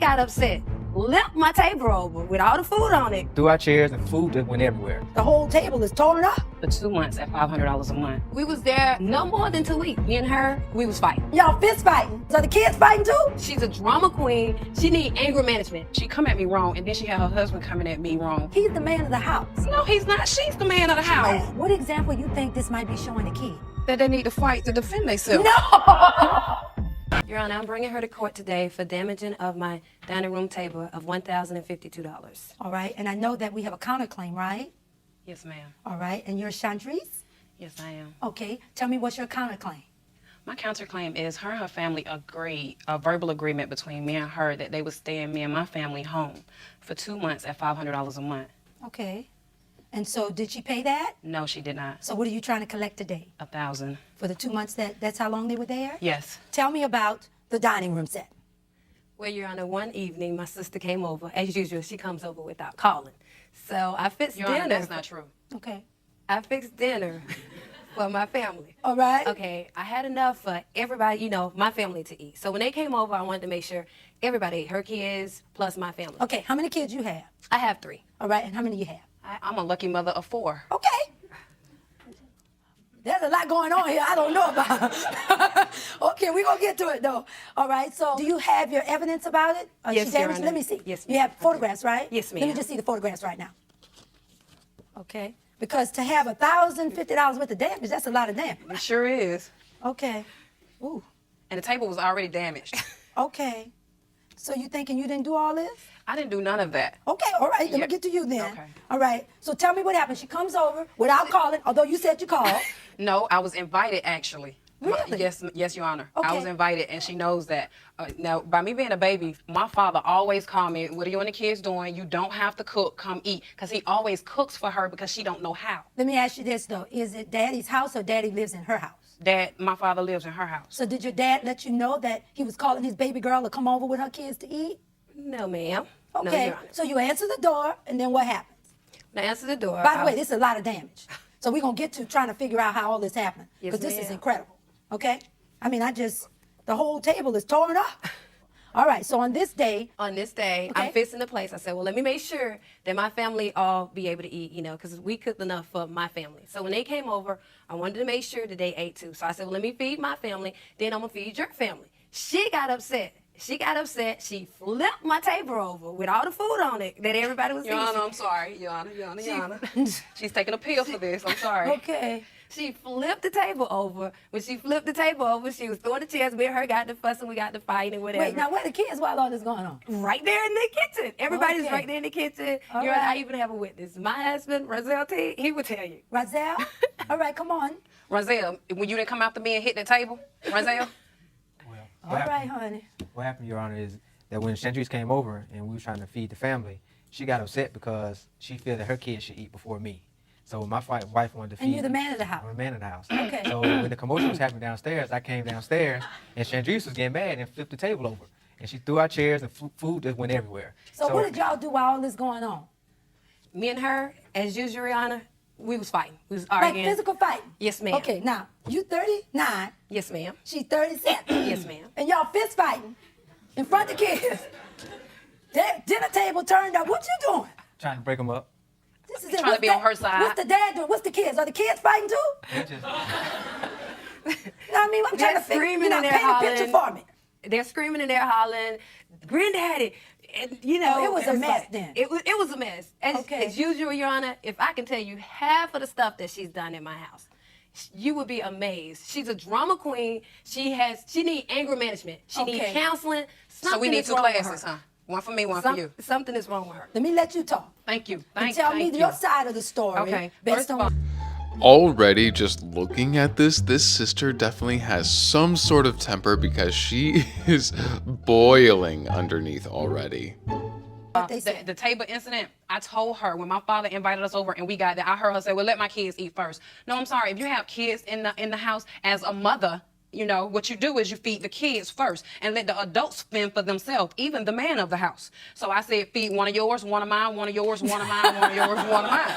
got upset, flipped my table over with all the food on it. Threw our chairs and food just went everywhere. The whole table is torn up. For 2 months at $500 a month. We was there no more than 2 weeks. Me and her, we was fighting. Y'all fist fighting. So the kids fighting too? She's a drama queen. She need anger management. She come at me wrong, and then she had her husband coming at me wrong. He's the man of the house. No, he's not. She's the man of the house. What example you think this might be showing the kid? That they need to fight to defend themselves. No! Your Honor, I'm bringing her to court today for damaging of my dining room table of $1,052. All right, and I know that we have a counterclaim, right? Yes, ma'am. All right, and you're Chandrice? Yes, I am. Okay, tell me what's your counterclaim? My counterclaim is her and her family agreed, a verbal agreement between me and her that they would stay in me and my family home for 2 months at $500 a month. Okay, and so did she pay that? No, she did not. So what are you trying to collect today? $1,000. For the 2 months that's how long they were there? Yes. Tell me about the dining room set. Well, Your Honor, one evening my sister came over. As usual, she comes over without calling. So I fixed Your dinner. Honor, that's not true. Okay. I fixed dinner for my family. All right. Okay, I had enough for everybody, you know, my family to eat. So when they came over, I wanted to make sure everybody ate, her kids plus my family. Okay, how many kids you have? I have 3. All right, and how many you have? I'm a lucky mother of 4. Okay. There's a lot going on here I don't know about. Okay, we're going to get to it, though. All right, so do you have your evidence about it? Yes, She Your damaged? Honor. Let me see. Yes, You ma'am. have photographs, right? Yes, Let me ma'am. just see the photographs right now. Okay. Because to have $1,050 worth of damage, that's a lot of damage. It sure is. Okay. Ooh. And the table was already damaged. Okay. So you thinking you didn't do all this? I didn't do none of that. Okay, all right, let me Yeah. get to you then. Okay. All right, so tell me what happened. She comes over without calling, although you said you called. No, I was invited, actually. Really? Yes, Your Honor. Okay. I was invited, and she knows that. Now, by me being a baby, my father always called me, what are you and the kids doing? You don't have to cook, come eat. Because he always cooks for her because she don't know how. Let me ask you this, though. Is it Daddy's house or Daddy lives in her house? My father lives in her house. So did your dad let you know that he was calling his baby girl to come over with her kids to eat? No, ma'am. No, Okay, Your Honor. so you answer the door, and then what happens? When I answered the door. By the way, this is a lot of damage. So we're going to get to trying to figure out how all this happened. Yes, Because this is ma'am. incredible, okay? I mean, the whole table is torn up. All right, so on this day, On this day, Okay. I'm fixing the place. I said, well, let me make sure that my family all be able to eat, you know, because we cooked enough for my family. So when they came over, I wanted to make sure that they ate too. So I said, well, let me feed my family, then I'm going to feed your family. She got upset. She flipped my table over with all the food on it that everybody was Your eating. Honor, I'm sorry. Your Honor. She's taking a pill for this. I'm sorry. okay. She flipped the table over. When she flipped the table over, she was throwing the chairs. Me and her got to fussing. We got to fighting, whatever. Wait, now where the kids while all this going on? Right there in the kitchen. Everybody's Okay. right there in the kitchen. All You're right. right. I even have a witness. My husband, Roselle T, he would tell you. Razel? All right, come on. Roselle, when you didn't come after me and hit the table, Roselle? Well, All right, honey. What happened, Your Honor, is that when Chandrice came over and we were trying to feed the family, she got upset because she felt that her kids should eat before me. So my wife wanted to feed. And you're the man of the house. I'm the man of the house. Okay. So when the commotion was happening downstairs, I came downstairs and Chandrice was getting mad and flipped the table over. And she threw our chairs and food just went everywhere. So what did y'all do while all this going on? Me and her, as usual, Your Honor, we was fighting. We was Like arguing. physical fighting? Yes, ma'am. Okay, now, you 39, Yes, ma'am. she 37. Yes, ma'am. And y'all fist fighting in front of the kids. That dinner table turned up. What you doing? Trying to break them up. This is Trying What's to be on her side. What's the dad doing? What's the kids? Are the kids fighting too? They just, You know what I mean? I'm trying They're to figure, screaming in there, paint a picture for hollering. me. They're screaming and they're hollering, granddaddy. And, you know, Oh, it was a it's mess like- then. It was a mess. Okay. As usual, Your Honor, if I can tell you half of the stuff that she's done in my house, you would be amazed. She's a drama queen. She need anger management. She Okay. needs counseling. So we Something need is 2 wrong with classes, her. huh? One for me, one for you. Something is wrong with her. Let me let you talk. Thank you. And Thank tell me you. your side of the story. Okay, Based first of on Already, just looking at this sister definitely has some sort of temper because she is boiling underneath already. what they said. The table incident, I told her when my father invited us over and we got there, I heard her say, well, let my kids eat first. No, I'm sorry. If you have kids in the house, as a mother, You know, what you do is you feed the kids first and let the adults fend for themselves, even the man of the house. So I said, feed one of yours, one of mine, one of yours, one of mine, one of yours, one of mine.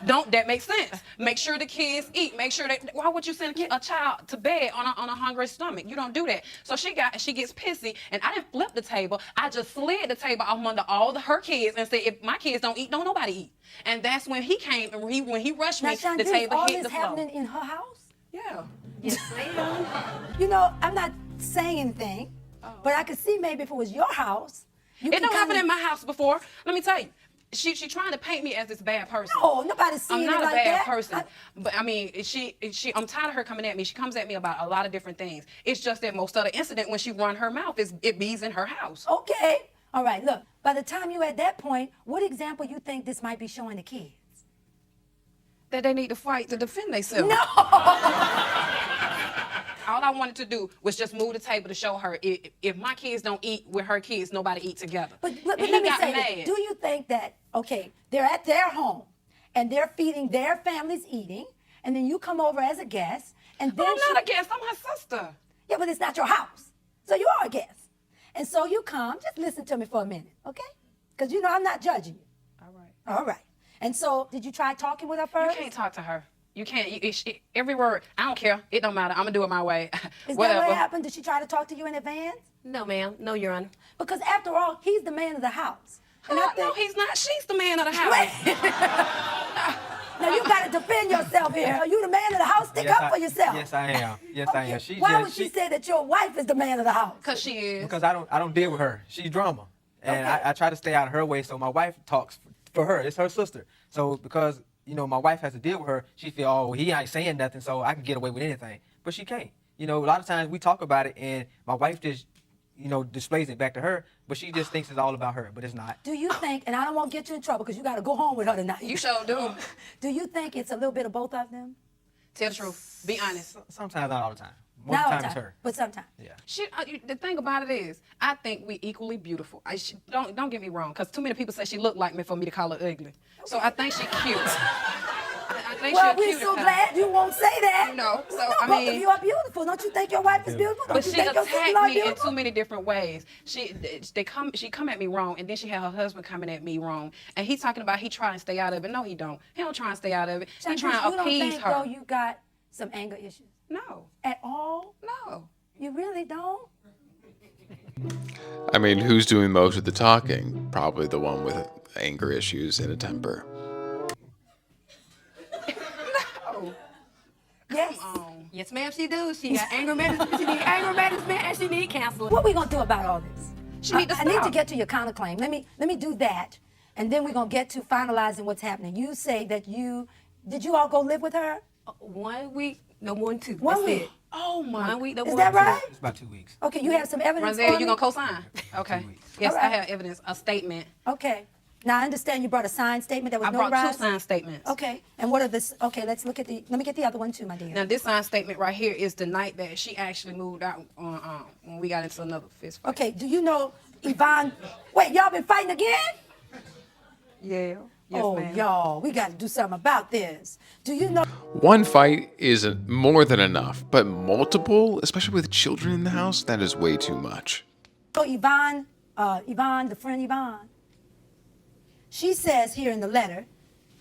Don't that make sense? Make sure the kids eat. Make sure that, why would you send a child to bed on a hungry stomach? You don't do that. So she gets pissy, and I didn't flip the table. I just slid the table off under all her kids and said, if my kids don't eat, don't nobody eat. And that's when he came, and when he rushed me, Now, the Shantice, table all hit this the floor. happening in her house? Yeah. Yes, ma'am. You know, I'm not saying anything, but I could see maybe if it was your house. It don't happen in my house before. Let me tell you. She trying to paint me as this bad person. No, nobody's seeing I'm not it a like bad that. person. But I mean, I'm tired of her coming at me. She comes at me about a lot of different things. It's just that most of the incident when she run her mouth it bees in her house. Okay. All right, look, by the time you at that point, what example you think this might be showing the kids? That they need to fight to defend themselves. No. All I wanted to do was just move the table to show her if my kids don't eat with her kids, nobody eat together. But And let he me got say mad. this. Do you think that, okay, they're at their home and they're feeding their families eating, and then you come over as a guest, and then I'm not a guest. I'm her sister. Yeah, but it's not your house. So you are a guest. And so you come, just listen to me for a minute, okay? Because you know I'm not judging you. All right. All right. And so did you try talking with her You first? can't talk to her. You can't. Every word. I don't care. It don't matter. I'm gonna do it my way. Is Whatever. that what happened? Did she try to talk to you in advance? No, ma'am. No, Your Honor. Because after all, he's the man of the house. And I No, think, he's not. She's the man of the house. now you got to defend yourself here. Are you the man of the house? Stick up for yourself. Yes, I am. Yes, I am. She Why just, would she say that your wife is the man of the house? Cause she is. because I don't deal with her. She's drama, and Okay. I try to stay out of her way. So my wife talks for her. It's her sister. So because my wife has to deal with her, she feel, oh, he ain't saying nothing, so I can get away with anything. But she can't. A lot of times we talk about it, and my wife just displays it back to her, but she just thinks it's all about her, but it's not. Do you think, and I don't want to get you in trouble because you got to go home with her tonight. You sure do. Do you think it's a little bit of both of them? Tell the truth. Be honest. Sometimes, not all the time. Most of Not the all time it's her. but sometimes. Yeah. The thing about it is, I think we equally beautiful. Don't get me wrong, because too many people say she looked like me for me to call her ugly. So I think she cute. I think Well, she a we're cute so type. glad you won't say that. No, so, no, I both mean- of you are beautiful. Don't you think your wife is beautiful? Don't But you she think your attacked sister-in-law me in beautiful? too many different ways. She come at me wrong, and then she had her husband coming at me wrong, and he talking about he trying to stay out of it. No, he don't. He don't try and stay out of it. He Shantice, trying you to don't appease think, her. though, you got some anger issues? No, At all? no. You really don't? I mean, who's doing most of the talking? Probably the one with anger issues and a temper. Yes. Yes, ma'am, she do. She got anger management. She need anger management, and she need counseling. What we gonna do about all this? She need to I need to stop. get to your counterclaim. Let me do that, and then we're gonna get to finalizing what's happening. You say that did you all go live with her? 1 week, no more than 2. One That's week. it. Oh my. 1 week, no Is more that than 2. right? It's about 2 weeks. Okay, you have some evidence for Ronzel, me? you gonna co-sign? Okay. 2 weeks. Yes, All I right. have evidence, a statement. Okay. Now I understand you brought a signed statement that was I brought notarized. 2 signed statements. Okay. And what are this? Okay, let me get the other one too, my dear. Now this signed statement right here is the night that she actually moved out when we got into another fist fight. Okay. Do you know Yvonne? Wait, y'all been fighting again? Yeah. Yes, oh, ma'am. y'all, we got to do something about this. Do you know? One fight is more than enough, but multiple, especially with children in the house, that is way too much. Yvonne, the friend Yvonne, she says here in the letter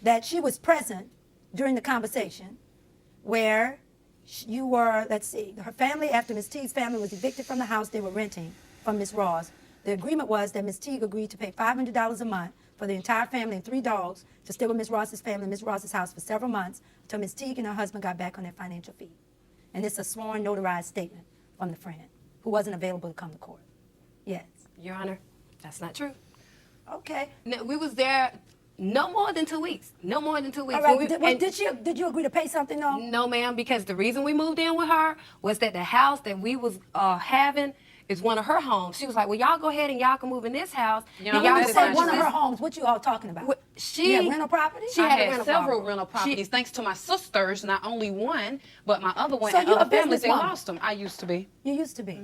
that she was present during the conversation where you were, let's see, her family, after Ms. Teague's family was evicted from the house they were renting from Ms. Ross, the agreement was that Ms. Teague agreed to pay $500 a month for the entire family and 3 dogs to stay with Ms. Ross's family in Ms. Ross's house for several months until Ms. Teague and her husband got back on their financial feet. And it's a sworn, notarized statement from the friend who wasn't available to come to court. Yes. Your Honor, that's not true. Okay. No, we was there no more than 2 weeks. No more than 2 weeks. All right. When Well, and- did you agree to pay something though? No, ma'am, because the reason we moved in with her was that the house that we was having is one of her homes. She was like, well, y'all go ahead and y'all can move in this house. You Then know, y'all When that you is say not one of true. her homes, what you all talking about? What- she- yeah, rental property. she I had a had rental several property. rental properties, thanks to my sisters, not only one, but my other one So and you're a other families, they businesswoman. lost them. I used to be. You used to be,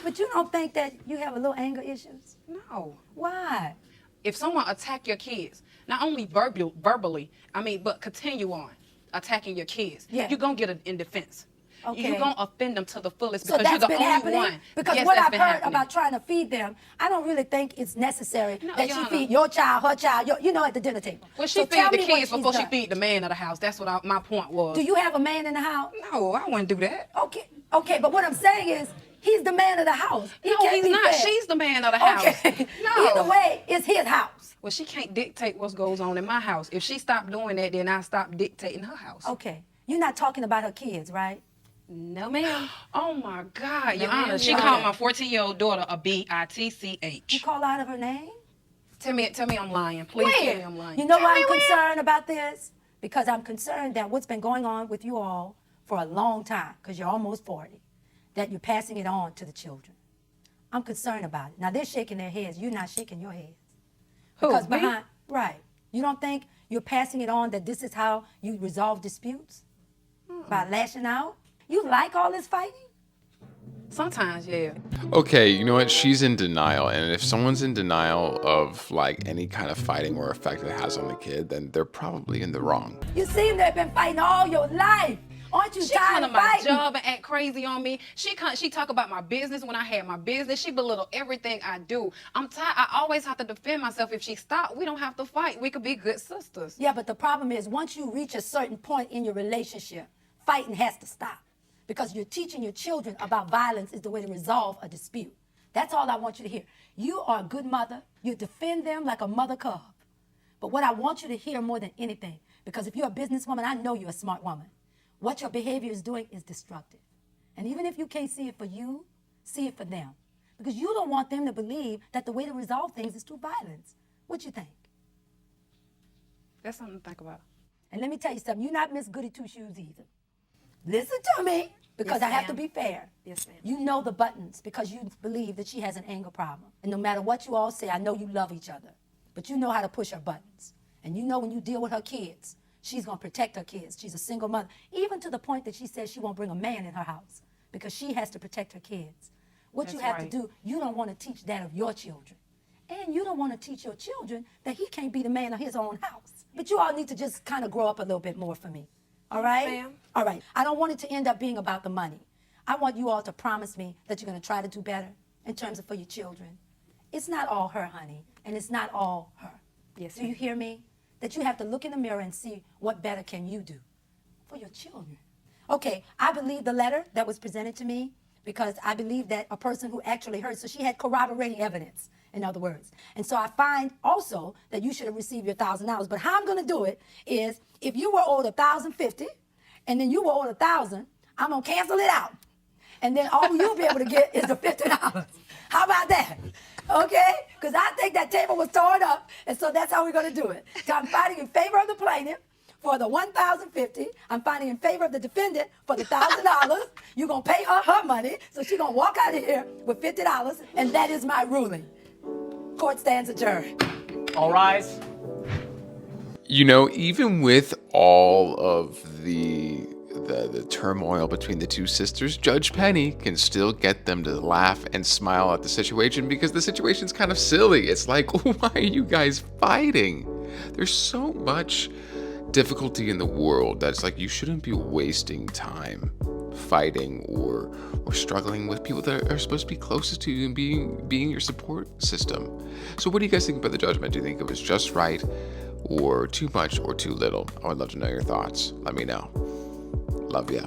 but you don't think that you have a little anger issues? No. Why? If someone attack your kids, not only verbally, but continue on attacking your kids, Yeah. you're going to get in defense. Okay. you're going to offend them to the fullest So because you're that's the been only happening? one. Because Yes, what that's I've been heard happening. about trying to feed them, I don't really think it's necessary No, that she Yana. feed your child, her child, at the dinner table. Well, she So feed tell the me what kids she's before she done. feed the man of the house. That's what my point was. Do you have a man in the house? No, I wouldn't do that. Okay, but what I'm saying is, he's the man of the house. He No, can't he's be not. fed. She's the man of the house. Okay. No. Either way, it's his house. Well, she can't dictate what goes on in my house. If she stopped doing that, then I stop dictating her house. Okay. You're not talking about her kids, right? No, ma'am. Oh my God, Your No, Honor, ma'am, she Your called Honor. my 14-year-old daughter a You bitch. call out of her name? Tell me I'm lying. Please tell me When? I'm lying. You know Tell why me I'm when. concerned about this? Because I'm concerned that what's been going on with you all for a long time, because you're almost 40, that you're passing it on to the children. I'm concerned about it. Now, they're shaking their heads. You're not shaking your heads. Who, Because me? right. You don't think you're passing it on that this is how you resolve disputes? By lashing out? You like all this fighting? Sometimes, yeah. Okay, you know what? She's in denial, and if someone's in denial of like any kind of fighting or effect it has on the kid, then they're probably in the wrong. You seem to have been fighting all your life. Aren't you She tired come to of my fighting? job and act crazy on me. She talk about my business when I had my business. She belittle everything I do. I'm tired. I always have to defend myself. If she stopped, we don't have to fight. We could be good sisters. Yeah, but the problem is once you reach a certain point in your relationship, fighting has to stop. Because you're teaching your children about violence is the way to resolve a dispute. That's all I want you to hear. You are a good mother. You defend them like a mother cub. But what I want you to hear more than anything, because if you're a businesswoman, I know you're a smart woman. What your behavior is doing is destructive. And even if you can't see it for you, see it for them. Because you don't want them to believe that the way to resolve things is through violence. What you think? That's something to think about. And let me tell you something, you're not Miss Goody Two Shoes either. Listen to me, because Yes, I have to ma'am. be fair. Yes, ma'am. You know the buttons because you believe that she has an anger problem. And no matter what you all say, I know you love each other. But you know how to push her buttons. And you know when you deal with her kids, she's going to protect her kids. She's a single mother, even to the point that she says she won't bring a man in her house because she has to protect her kids. What you That's have right. to do, you don't want to teach that of your children. And you don't want to teach your children that he can't be the man of his own house. But you all need to just kind of grow up a little bit more for me. All right? ma'am. All right. I don't want it to end up being about the money. I want you all to promise me that you're going to try to do better in terms of for your children. It's not all her, honey, and it's not all her. Yes, Do you ma'am. hear me? That you have to look in the mirror and see what better can you do for your children. Okay, I believe the letter that was presented to me because I believe that a person who actually heard, so she had corroborating evidence, in other words. And so I find also that you should have received your $1,000. But how I'm going to do it is if you were owed $1,050 and then you were owed $1,000, I'm going to cancel it out. And then all you'll be able to get is the $50. How about that? Okay? Because I think that table was torn up, and so that's how we're going to do it. So I'm fighting in favor of the plaintiff for the $1,050. I'm fighting in favor of the defendant for the $1,000. You're going to pay her her money, so she's going to walk out of here with $50, and that is my ruling. Court stands adjourned. All rise. You know, even with all of the turmoil between the two sisters, Judge Penny can still get them to laugh and smile at the situation because the situation's kind of silly. It's like, why are you guys fighting? There's so much difficulty in the world that's like you shouldn't be wasting time fighting or struggling with people that are supposed to be closest to you and being your support system. So what do you guys think about the judgment? Do you think it was just right or too much or too little? I would love to know your thoughts. Let me know. Love ya.